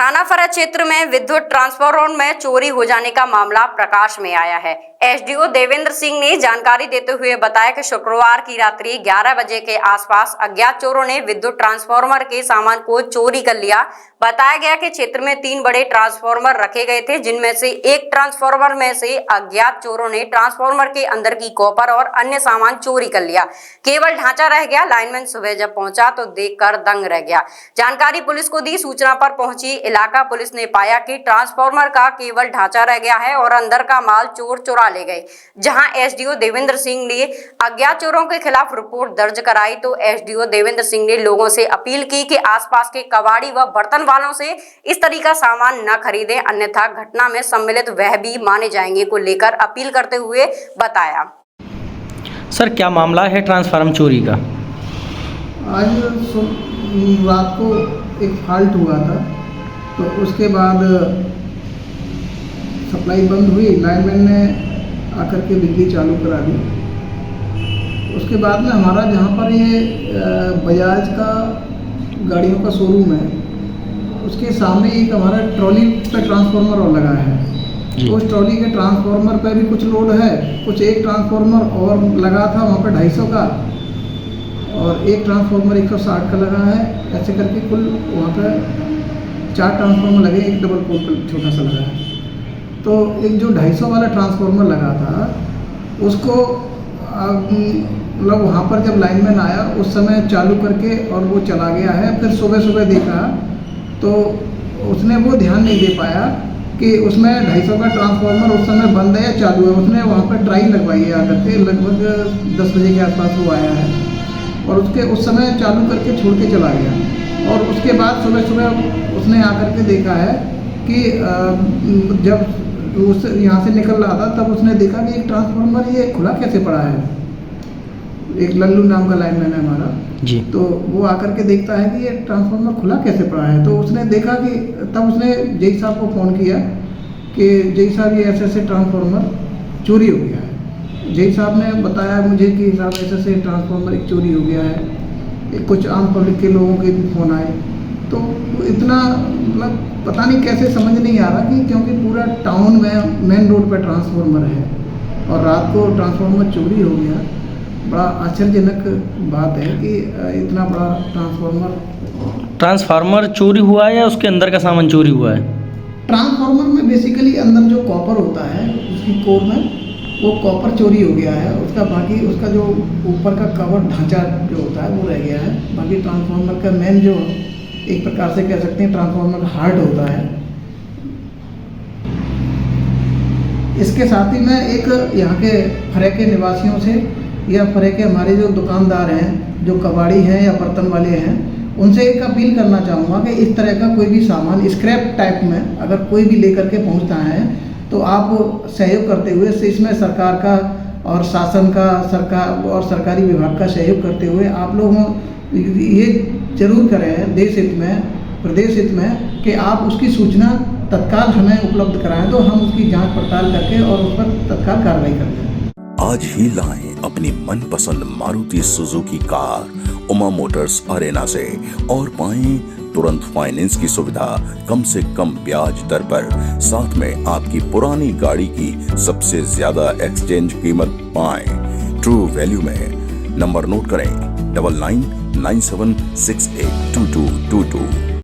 थाना फरज क्षेत्र में विद्युत ट्रांसफार्मर में चोरी हो जाने का मामला प्रकाश में आया है। एसडीओ देवेंद्र सिंह ने जानकारी देते हुए बताया कि शुक्रवार की रात्रि 11 बजे के आसपास अज्ञात चोरों ने विद्युत ट्रांसफार्मर के सामान को चोरी कर लिया। बताया गया कि क्षेत्र में 3 बड़े ट्रांसफार्मर रखे गए थे, जिनमें से एक ट्रांसफार्मर में से अज्ञात चोरों ने ट्रांसफार्मर के अंदर की कॉपर और अन्य सामान चोरी कर लिया। केवल ढांचा रह गया। लाइनमैन सुबह जब पहुंचा तो देखकर दंग रह गया। जानकारी पुलिस को दी। सूचना पर पहुंची इलाका पुलिस ने पाया कि ट्रांसफार्मर का केवल ढांचा रह गया है और अंदर का माल चोर चुरा ले गए। जहां एसडीओ देवेंद्र सिंह ने अज्ञात चोरों के खिलाफ रिपोर्ट दर्ज कराई तो एसडीओ देवेंद्र सिंह ने लोगों से अपील की कि आसपास के कबाड़ी व बर्तन वालों से इस तरह का सामान न खरीदें, अन्यथा घटना में सम्मिलित वह भी माने जाएंगे को लेकर अपील करते हुए बताया। सर, क्या मामला है ट्रांसफार्मर चोरी का? आज रात को एक फॉल्ट हुआ था, तो उसके बाद सप्लाई बंद हुई। लाइनमैन ने आकर के बिजली चालू करा दी। उसके बाद में हमारा जहाँ पर ये बजाज का गाड़ियों का शोरूम है, उसके सामने एक हमारा ट्रॉली पे ट्रांसफार्मर और लगा है। तो उस ट्रॉली के ट्रांसफार्मर पे भी कुछ लोड है, कुछ एक ट्रांसफार्मर और लगा था वहाँ पे 250 का और एक ट्रांसफार्मर 160 का लगा है। ऐसे करके कुल वहाँ पे 4 ट्रांसफार्मर लगे, एक डबल पोल छोटा सा लगा है। तो एक जो 250 वाला ट्रांसफार्मर लगा था उसको मतलब वहाँ पर जब लाइनमैन आया उस समय चालू करके और वो चला गया है। फिर सुबह देखा तो उसने वो ध्यान नहीं दे पाया कि उसमें 250 का ट्रांसफार्मर उस समय बंद है या चालू है। उसने वहाँ पर ट्राई लगवाई है आकर के, लगभग 10 बजे के आसपास वो आया है और उसके उस समय चालू करके छोड़ के चला गया। और उसके बाद सुबह उसने आकर के देखा है कि जब उस यहाँ से निकल रहा था तब उसने देखा कि एक ट्रांसफार्मर ये खुला कैसे पड़ा है। एक लल्लू नाम का लाइनमैन है हमारा जी, तो वो आकर के देखता है कि ये ट्रांसफार्मर खुला कैसे पड़ा है। तो उसने देखा कि तब उसने जय साहब को फ़ोन किया कि जय साहब ये ऐसे ट्रांसफार्मर चोरी हो गया है। जय साहब ने बताया मुझे कि साहब ऐसे ट्रांसफार्मर एक चोरी हो गया है। कुछ आम पब्लिक के लोगों के भी फ़ोन आए, तो इतना मतलब पता नहीं कैसे समझ नहीं आ रहा कि क्योंकि पूरा टाउन में मेन रोड पर ट्रांसफार्मर है और रात को ट्रांसफार्मर चोरी हो गया। बड़ा आश्चर्यजनक बात है कि इतना बड़ा ट्रांसफार्मर चोरी हुआ है या उसके अंदर का सामान चोरी हुआ है? ट्रांसफार्मर में बेसिकली अंदर जो कॉपर होता है उसकी कोर में वो कॉपर चोरी हो गया है। उसका बाकी उसका जो ऊपर का कवर ढांचा जो होता है वो रह गया है। बाकी ट्रांसफार्मर का मेन जो एक प्रकार से कह सकते हैं ट्रांसफार्मर का हार्ट होता है। इसके साथ ही मैं एक यहाँ के फरे के निवासियों से या फरे के हमारे जो दुकानदार हैं, जो कबाड़ी हैं या बर्तन वाले हैं, उनसे एक अपील करना चाहूँगा कि इस तरह का कोई भी सामान स्क्रैप टाइप में अगर कोई भी लेकर के पहुँचता है तो आप सहयोग करते हुए इसमें सरकार का और शासन का और सरकारी विभाग का सहयोग करते हुए आप लोगों ये जरूर करें देश हित में, प्रदेश हित में, कि आप उसकी सूचना तत्काल हमें उपलब्ध कराएं तो हम उसकी जांच पड़ताल करके और उस पर तत्काल कार्रवाई करते हैं। आज ही लाएं अपनी मनपसंद Maruti Suzuki car Uma Motors Arena से और पाएं तुरंत फाइनेंस की सुविधा कम से कम ब्याज दर पर। साथ में आपकी पुरानी गाड़ी की सबसे ज्यादा एक्सचेंज कीमत पाएं ट्रू वैल्यू में। नंबर नोट करें 9997682222।